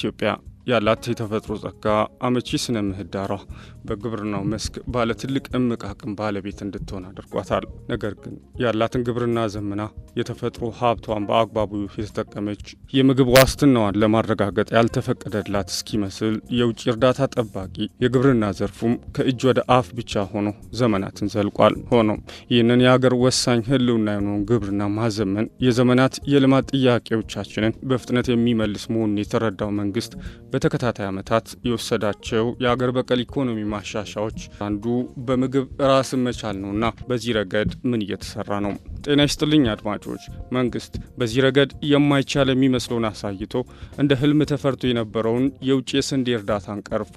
ኢትዮጵያ ያላት የተፈጥሮ ጸጋ አመቺ ስነ ምህዳሯ በግብርናው መስክ ባለ ትልቅ እምቅ አቅም ባለቤት እንድትሆን አድርጓታል። ነገር ግን ያላትን ግብርና ዘመና የተፈጥሮ ሀብቷን በአግባቡ የተጠቀመች የምግብ ዋስትናዋን ለማረጋገጥ ያልተፈቀደላት እስኪመስል የውጭ እርዳታ ጠባቂ የግብርና ዘርፉም ከእጅ ወደ አፍ ብቻ ሆኖ ዘመናትን ዘልቋል። ሆኖም ይህንን የሀገር ወሳኝ ህልውና የሆነውን ግብርና ማዘመን የዘመናት የልማት ጥያቄዎቻችንን በፍጥነት የሚመልስ መሆኑን የተረዳው መንግስት በተከታታይ ዓመታት የወሰዳቸው የአገር በቀል ኢኮኖሚ ማሻሻዎች አንዱ በምግብ ራስን መቻል ነውና በዚህ ረገድ ምን እየተሰራ ነው? ጤና ይስጥልኝ አድማጮች። መንግስት በዚህ ረገድ የማይቻል የሚመስለውን አሳይቶ እንደ ህልም ተፈርቶ የነበረውን የውጭ የስንዴ እርዳታን ቀርፎ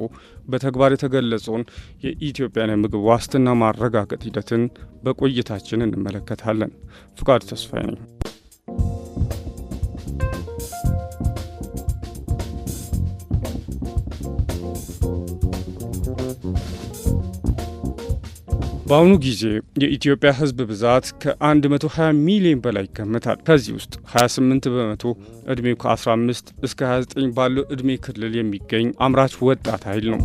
በተግባር የተገለጸውን የኢትዮጵያን የምግብ ዋስትና ማረጋገጥ ሂደትን በቆይታችን እንመለከታለን። ፍቃዱ ተስፋዬ ነኝ። በአሁኑ ጊዜ የኢትዮጵያ ህዝብ ብዛት ከ120 ሚሊዮን በላይ ይገመታል። ከዚህ ውስጥ 28 በመቶ ዕድሜው ከ15 እስከ 29 ባለው ዕድሜ ክልል የሚገኝ አምራች ወጣት ኃይል ነው።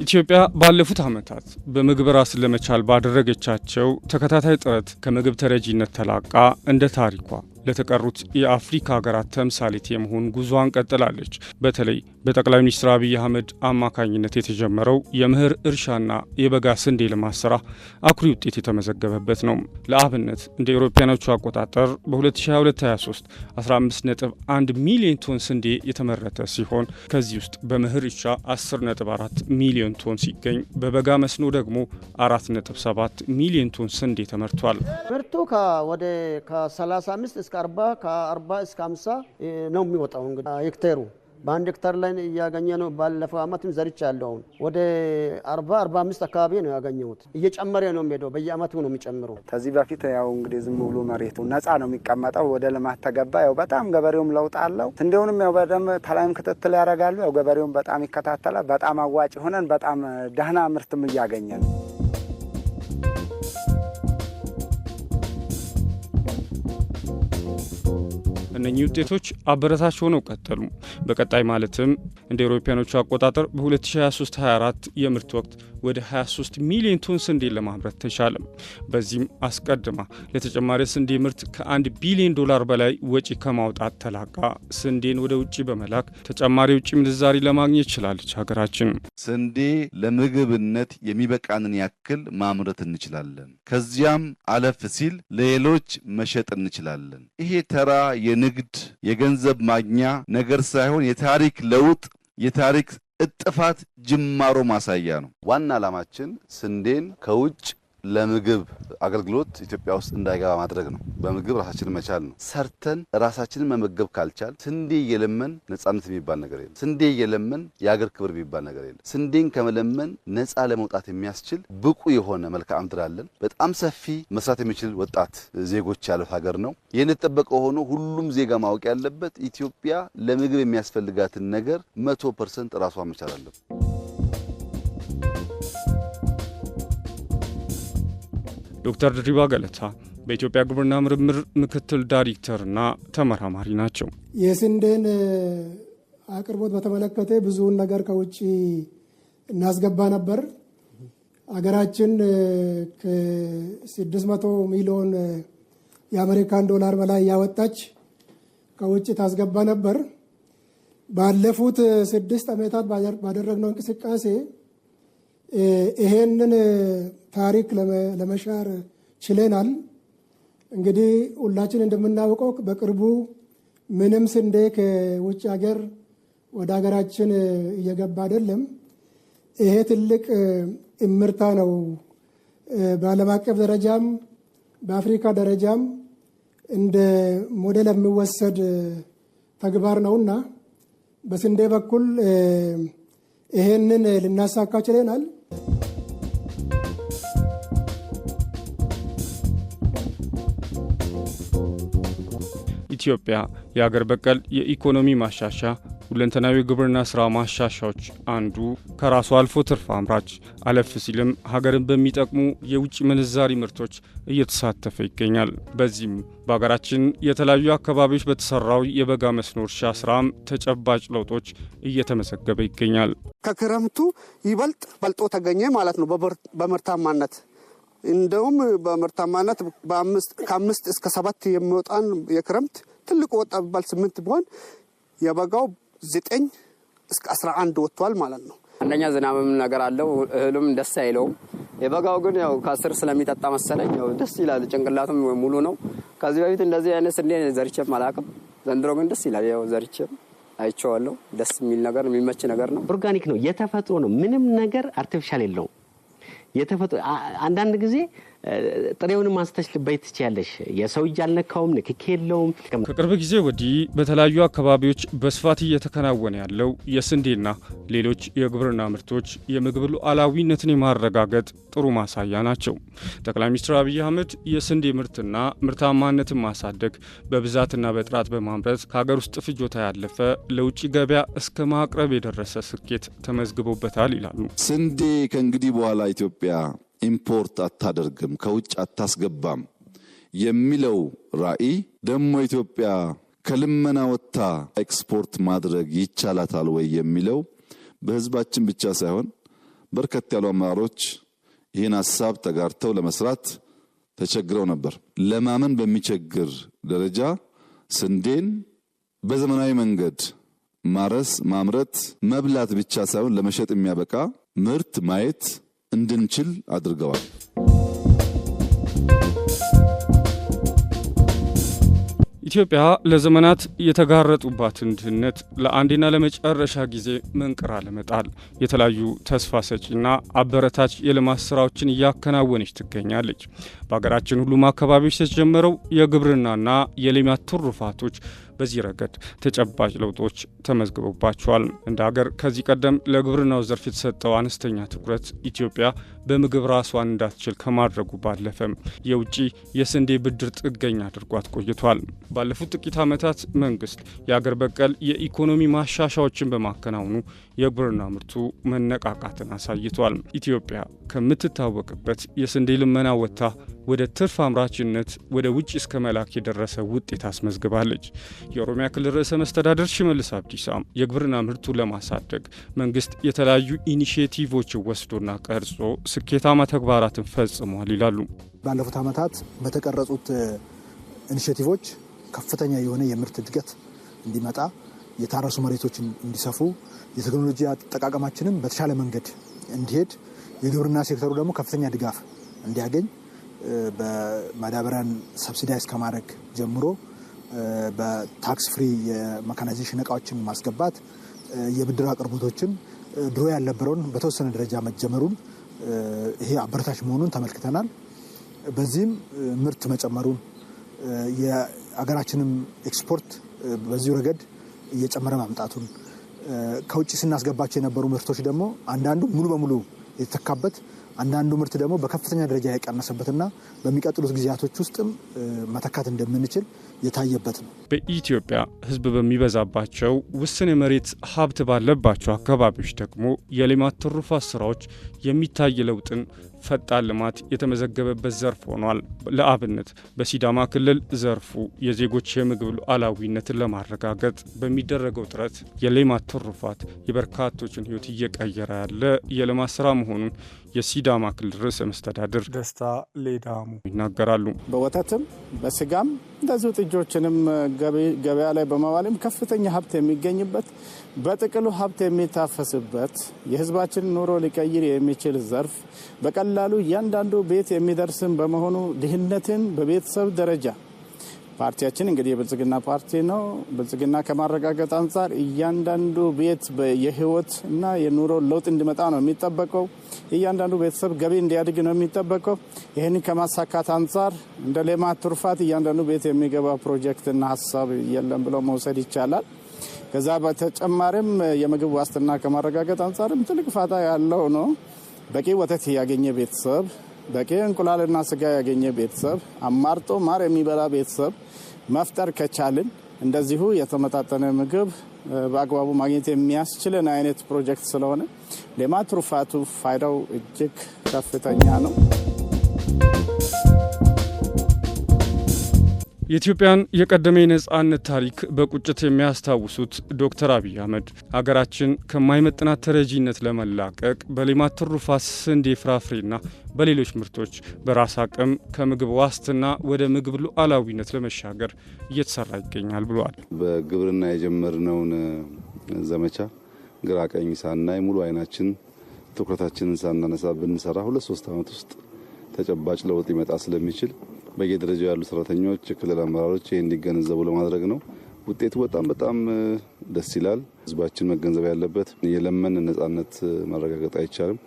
ኢትዮጵያ ባለፉት ዓመታት በምግብ ራስን ለመቻል ባደረገቻቸው ተከታታይ ጥረት ከምግብ ተረጂነት ተላቃ እንደ ታሪኳ ለተቀሩት የአፍሪካ ሀገራት ተምሳሌት የመሆን ጉዞዋን ቀጥላለች። በተለይ በጠቅላይ ሚኒስትር አብይ አህመድ አማካኝነት የተጀመረው የምህር እርሻና የበጋ ስንዴ ልማት ስራ አኩሪ ውጤት የተመዘገበበት ነው። ለአብነት እንደ አውሮፓውያኖቹ አቆጣጠር በ2022-23 15.1 ሚሊዮን ቶን ስንዴ የተመረተ ሲሆን ከዚህ ውስጥ በምህር እርሻ 10.4 ሚሊዮን ቶን ሲገኝ በበጋ መስኖ ደግሞ 4.7 ሚሊዮን ቶን ስንዴ ተመርቷል። ምርቱ ወደ ከ35 እስከ 40 ከ40 እስከ 50 ነው የሚወጣው። እንግዲህ ሄክታሩ በአንድ ሄክታር ላይ እያገኘ ነው። ባለፈው አመትም ዘርቻለሁ። ወደ 40-45 አካባቢ ነው ያገኘሁት። እየጨመረ ነው የሚሄደው፣ በየአመቱ ነው የሚጨምረው። ከዚህ በፊት ያው እንግዲህ ዝም ብሎ መሬቱ ነፃ ነው የሚቀመጠው። ወደ ልማት ተገባ። ያው በጣም ገበሬውም ለውጥ አለው። ስንዴውንም ያው በደንብ ተላይም ክትትል ያደርጋሉ። ያው ገበሬውም በጣም ይከታተላል። በጣም አዋጭ ሆነን በጣም ደህና ምርትም እያገኘ ነው። እነኚህ ውጤቶች አበረታች ሆነው ቀጠሉ። በቀጣይ ማለትም እንደ አውሮፓውያኖቹ አቆጣጠር በ2023-24 የምርት ወቅት ወደ 23 ሚሊዮን ቶን ስንዴ ለማምረት ተቻለ። በዚህም አስቀድማ ለተጨማሪ ስንዴ ምርት ከ1 ቢሊዮን ዶላር በላይ ወጪ ከማውጣት ተላቃ ስንዴን ወደ ውጪ በመላክ ተጨማሪ ውጪ ምንዛሪ ለማግኘት ይችላለች ሀገራችን። ስንዴ ለምግብነት የሚበቃንን ያክል ማምረት እንችላለን። ከዚያም አለፍ ሲል ለሌሎች መሸጥ እንችላለን። ይሄ ተራ የንግድ የገንዘብ ማግኛ ነገር ሳይሆን የታሪክ ለውጥ የታሪክ እጥፋት ጅማሮ ማሳያ ነው። ዋና ዓላማችን ስንዴን ከውጭ ለምግብ አገልግሎት ኢትዮጵያ ውስጥ እንዳይገባ ማድረግ ነው። በምግብ ራሳችንን መቻል ነው። ሰርተን ራሳችንን መመገብ ካልቻል ስንዴ እየለመን ነጻነት የሚባል ነገር የለም። ስንዴ እየለመን የአገር ክብር የሚባል ነገር የለም። ስንዴን ከመለመን ነጻ ለመውጣት የሚያስችል ብቁ የሆነ መልክዓ ምድር አለን። በጣም ሰፊ መስራት የሚችል ወጣት ዜጎች ያሉት ሀገር ነው። ይህን የተጠበቀ ሆኖ ሁሉም ዜጋ ማወቅ ያለበት ኢትዮጵያ ለምግብ የሚያስፈልጋትን ነገር 100% ራሷ መቻል አለበት። ዶክተር ድሪባ ገለታ በኢትዮጵያ ግብርና ምርምር ምክትል ዳይሬክተርና ተመራማሪ ናቸው። የስንዴን አቅርቦት በተመለከተ ብዙውን ነገር ከውጭ እናስገባ ነበር። አገራችን ከ600 ሚሊዮን የአሜሪካን ዶላር በላይ ያወጣች ከውጭ ታስገባ ነበር። ባለፉት 6 ዓመታት ባደረግነው እንቅስቃሴ ይሄንን ታሪክ ለመሻር ችለናል። እንግዲህ ሁላችን እንደምናውቀው በቅርቡ ምንም ስንዴ ከውጭ ሀገር ወደ ሀገራችን እየገባ አይደለም። ይሄ ትልቅ እምርታ ነው። በዓለም አቀፍ ደረጃም በአፍሪካ ደረጃም እንደ ሞዴል የሚወሰድ ተግባር ነውና በስንዴ በኩል ይሄንን ልናሳካ ችለናል። ኢትዮጵያ የአገር በቀል የኢኮኖሚ ማሻሻያ ሁለንተናዊ ግብርና ስራ ማሻሻያዎች አንዱ ከራሱ አልፎ ትርፍ አምራች አለፍ ሲልም ሀገርን በሚጠቅሙ የውጭ ምንዛሪ ምርቶች እየተሳተፈ ይገኛል። በዚህም በሀገራችን የተለያዩ አካባቢዎች በተሰራው የበጋ መስኖ እርሻ ስራም ተጨባጭ ለውጦች እየተመዘገበ ይገኛል። ከክረምቱ ይበልጥ በልጦ ተገኘ ማለት ነው። በምርታማነት እንደውም በምርታማነት ከ5 እስከ 7 የሚወጣን የክረምት ትልቁ ወጣ ቢባል 8 ቢሆን የበጋው 9 እስከ 11 ወጥቷል ማለት ነው። አንደኛ ዝናብም ነገር አለው፣ እህሉም ደስ አይለውም። የበጋው ግን ያው ከ10 ስለሚጠጣ መሰለኝ ያው ደስ ይላል። ጭንቅላቱም ሙሉ ነው። ከዚህ በፊት እንደዚህ አይነት ስንዴ ዘርቼም አላውቅም። ዘንድሮ ግን ደስ ይላል። ያው ዘርቼም አይቼዋለሁ። ደስ የሚል ነገር የሚመች ነገር ነው። ኦርጋኒክ ነው፣ የተፈጥሮ ነው። ምንም ነገር አርቲፊሻል የለውም። የተፈጥሮ አንዳንድ ጊዜ ጥሬውን ማስተሽ ልባይ ትችያለሽ። የሰው እጅ አልነካውም፣ ንክኪ የለውም። ከቅርብ ጊዜ ወዲህ በተለያዩ አካባቢዎች በስፋት እየተከናወነ ያለው የስንዴና ሌሎች የግብርና ምርቶች የምግብ ሉዓላዊነትን የማረጋገጥ ጥሩ ማሳያ ናቸው። ጠቅላይ ሚኒስትር አብይ አህመድ የስንዴ ምርትና ምርታማነትን ማሳደግ በብዛትና በጥራት በማምረት ከሀገር ውስጥ ፍጆታ ያለፈ ለውጭ ገበያ እስከ ማቅረብ የደረሰ ስኬት ተመዝግቦበታል ይላሉ። ስንዴ ከእንግዲህ በኋላ ኢትዮጵያ ኢምፖርት አታደርግም፣ ከውጭ አታስገባም የሚለው ራዕይ ደግሞ ኢትዮጵያ ከልመና ወጥታ ኤክስፖርት ማድረግ ይቻላታል ወይ የሚለው በህዝባችን ብቻ ሳይሆን በርከት ያሉ አመራሮች ይህን ሀሳብ ተጋርተው ለመስራት ተቸግረው ነበር። ለማመን በሚቸግር ደረጃ ስንዴን በዘመናዊ መንገድ ማረስ፣ ማምረት፣ መብላት ብቻ ሳይሆን ለመሸጥ የሚያበቃ ምርት ማየት እንድንችል አድርገዋል። ኢትዮጵያ ለዘመናት የተጋረጡባትን ድህነት ለአንዴና ለመጨረሻ ጊዜ መንቅራ ለመጣል የተለያዩ ተስፋ ሰጪና አበረታች የልማት ስራዎችን እያከናወነች ትገኛለች። በሀገራችን ሁሉም አካባቢዎች የተጀመረው የግብርናና የሌማት ትሩፋቶች በዚህ ረገድ ተጨባጭ ለውጦች ተመዝግበውባቸዋል። እንደ ሀገር ከዚህ ቀደም ለግብርናው ዘርፍ የተሰጠው አነስተኛ ትኩረት ኢትዮጵያ በምግብ ራሷን እንዳትችል ከማድረጉ ባለፈም የውጭ የስንዴ ብድር ጥገኛ አድርጓት ቆይቷል። ባለፉት ጥቂት ዓመታት መንግስት የአገር በቀል የኢኮኖሚ ማሻሻያዎችን በማከናወኑ የግብርና ምርቱ መነቃቃትን አሳይቷል። ኢትዮጵያ ከምትታወቅበት የስንዴ ልመና ወጥታ ወደ ትርፍ አምራችነት ወደ ውጭ እስከ መላክ የደረሰ ውጤት አስመዝግባለች። የኦሮሚያ ክልል ርዕሰ መስተዳድር ሽመልስ አብዲሳም የግብርና ምርቱን ለማሳደግ መንግስት የተለያዩ ኢኒሼቲቮችን ወስዶና ቀርጾ ስኬታማ ተግባራትን ፈጽሟል ይላሉ። ባለፉት ዓመታት በተቀረጹት ኢኒሼቲቮች ከፍተኛ የሆነ የምርት እድገት እንዲመጣ፣ የታረሱ መሬቶች እንዲሰፉ፣ የቴክኖሎጂ አጠቃቀማችንም በተሻለ መንገድ እንዲሄድ፣ የግብርና ሴክተሩ ደግሞ ከፍተኛ ድጋፍ እንዲያገኝ በማዳበሪያን ሰብሲዳይዝ ከማድረግ ጀምሮ በታክስ ፍሪ የሜካናይዜሽን እቃዎችን ማስገባት፣ የብድር አቅርቦቶችን ድሮ ያልነበረውን በተወሰነ ደረጃ መጀመሩን ይሄ አበረታች መሆኑን ተመልክተናል። በዚህም ምርት መጨመሩን የአገራችንም ኤክስፖርት በዚሁ ረገድ እየጨመረ ማምጣቱን፣ ከውጭ ስናስገባቸው የነበሩ ምርቶች ደግሞ አንዳንዱ ሙሉ በሙሉ የተተካበት፣ አንዳንዱ ምርት ደግሞ በከፍተኛ ደረጃ የቀነሰበትና በሚቀጥሉት ጊዜያቶች ውስጥም መተካት እንደምንችል የታየበት ነው። በኢትዮጵያ ሕዝብ በሚበዛባቸው ውስን የመሬት ሀብት ባለባቸው አካባቢዎች ደግሞ የሌማት ትሩፋት ስራዎች የሚታይ ለውጥን ፈጣን ልማት የተመዘገበበት ዘርፍ ሆኗል። ለአብነት በሲዳማ ክልል ዘርፉ የዜጎች የምግብ ሉዓላዊነትን ለማረጋገጥ በሚደረገው ጥረት የሌማት ትሩፋት የበርካቶችን ሕይወት እየቀየረ ያለ የልማት ስራ መሆኑን የሲዳማ ክልል ርዕሰ መስተዳድር ደስታ ሌዳሙ ይናገራሉ። በወተትም በስጋም እንደዚሁ ጥጆችንም ገበያ ላይ በማዋልም ከፍተኛ ሀብት የሚገኝበት፣ በጥቅሉ ሀብት የሚታፈስበት፣ የህዝባችን ኑሮ ሊቀይር የሚችል ዘርፍ በቀላሉ እያንዳንዱ ቤት የሚደርስም በመሆኑ ድህነትን በቤተሰብ ደረጃ ፓርቲያችን እንግዲህ የብልጽግና ፓርቲ ነው። ብልጽግና ከማረጋገጥ አንጻር እያንዳንዱ ቤት የህይወት እና የኑሮ ለውጥ እንዲመጣ ነው የሚጠበቀው። እያንዳንዱ ቤተሰብ ገቢ እንዲያድግ ነው የሚጠበቀው። ይህንን ከማሳካት አንጻር እንደ ሌማት ትሩፋት እያንዳንዱ ቤት የሚገባ ፕሮጀክትና ሀሳብ የለም ብሎ መውሰድ ይቻላል። ከዛ በተጨማሪም የምግብ ዋስትና ከማረጋገጥ አንጻርም ትልቅ ፋታ ያለው ነው። በቂ ወተት ያገኘ ቤተሰብ፣ በቂ እንቁላልና ስጋ ያገኘ ቤተሰብ፣ አማርጦ ማር የሚበላ ቤተሰብ መፍጠር ከቻልን እንደዚሁ የተመጣጠነ ምግብ በአግባቡ ማግኘት የሚያስችልን አይነት ፕሮጀክት ስለሆነ ሌማት ትሩፋቱ ፋይዳው እጅግ ከፍተኛ ነው። የኢትዮጵያን የቀደመ የነጻነት ታሪክ በቁጭት የሚያስታውሱት ዶክተር አብይ አህመድ ሀገራችን ከማይመጥናት ተረጂነት ለመላቀቅ በሌማት ትሩፋት ስንዴ፣ ፍራፍሬና በሌሎች ምርቶች በራስ አቅም ከምግብ ዋስትና ወደ ምግብ ሉዓላዊነት ለመሻገር እየተሰራ ይገኛል ብለዋል። በግብርና የጀመርነውን ዘመቻ ግራ ቀኝ ሳናይ ሙሉ አይናችን ትኩረታችንን ሳናነሳ ብንሰራ 2-3 ዓመት ውስጥ ተጨባጭ ለውጥ ሊመጣ ስለሚችል በየደረጃው ያሉ ሰራተኞች፣ የክልል አመራሮች ይሄን እንዲገነዘቡ ለማድረግ ነው። ውጤቱ በጣም ደስ ይላል። ህዝባችን መገንዘብ ያለበት የለመን ነጻነት ማረጋገጥ አይቻልም።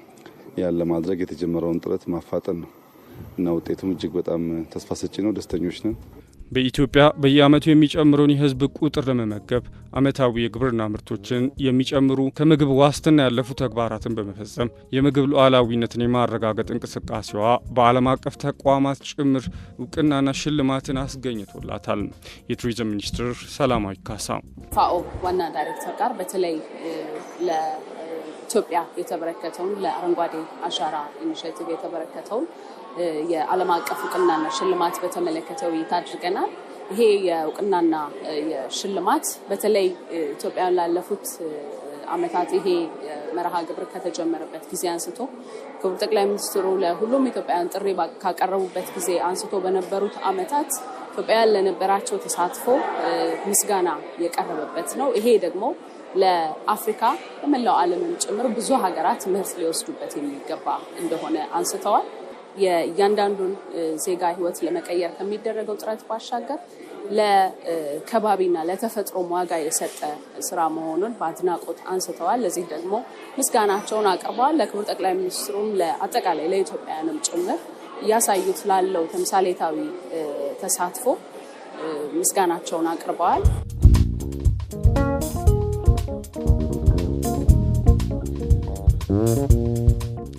ያን ለማድረግ የተጀመረውን ጥረት ማፋጠን ነው እና ውጤቱም እጅግ በጣም ተስፋ ሰጪ ነው። ደስተኞች ነን። በኢትዮጵያ በየዓመቱ የሚጨምረውን የህዝብ ቁጥር ለመመገብ ዓመታዊ የግብርና ምርቶችን የሚጨምሩ ከምግብ ዋስትና ያለፉ ተግባራትን በመፈጸም የምግብ ሉዓላዊነትን የማረጋገጥ እንቅስቃሴዋ በዓለም አቀፍ ተቋማት ጭምር እውቅናና ሽልማትን አስገኝቶላታል። የቱሪዝም ሚኒስትር ሰላማዊ ካሳ ፋኦ ዋና ዳይሬክተር ጋር በተለይ ለኢትዮጵያ የተበረከተውን ለአረንጓዴ አሻራ ኢኒሼቲቭ የተበረከተውን የዓለም አቀፍ እውቅናና ሽልማት በተመለከተ ውይይት አድርገናል። ይሄ የእውቅናና የሽልማት በተለይ ኢትዮጵያን ላለፉት ዓመታት ይሄ መርሃ ግብር ከተጀመረበት ጊዜ አንስቶ ክቡር ጠቅላይ ሚኒስትሩ ለሁሉም ኢትዮጵያውያን ጥሪ ካቀረቡበት ጊዜ አንስቶ በነበሩት ዓመታት ኢትዮጵያውያን ለነበራቸው ተሳትፎ ምስጋና የቀረበበት ነው። ይሄ ደግሞ ለአፍሪካ ለመላው ዓለምም ጭምር ብዙ ሀገራት ትምህርት ሊወስዱበት የሚገባ እንደሆነ አንስተዋል። የእያንዳንዱን ዜጋ ሕይወት ለመቀየር ከሚደረገው ጥረት ባሻገር ለከባቢና ለተፈጥሮ ዋጋ የሰጠ ስራ መሆኑን በአድናቆት አንስተዋል። ለዚህ ደግሞ ምስጋናቸውን አቅርበዋል። ለክቡር ጠቅላይ ሚኒስትሩም ለአጠቃላይ ለኢትዮጵያውያንም ጭምር እያሳዩት ላለው ተምሳሌታዊ ተሳትፎ ምስጋናቸውን አቅርበዋል።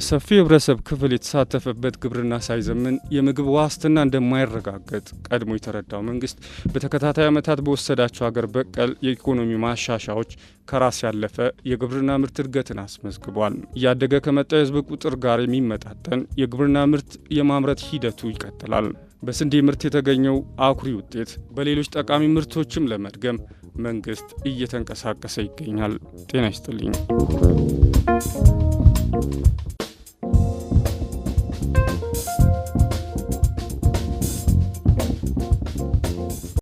ሰፊ የህብረተሰብ ክፍል የተሳተፈበት ግብርና ሳይዘምን የምግብ ዋስትና እንደማይረጋገጥ ቀድሞ የተረዳው መንግስት በተከታታይ ዓመታት በወሰዳቸው ሀገር በቀል የኢኮኖሚ ማሻሻያዎች ከራስ ያለፈ የግብርና ምርት እድገትን አስመዝግቧል። እያደገ ከመጣው የህዝብ ቁጥር ጋር የሚመጣጠን የግብርና ምርት የማምረት ሂደቱ ይቀጥላል። በስንዴ ምርት የተገኘው አኩሪ ውጤት በሌሎች ጠቃሚ ምርቶችም ለመድገም መንግስት እየተንቀሳቀሰ ይገኛል። ጤና ይስጥልኝ።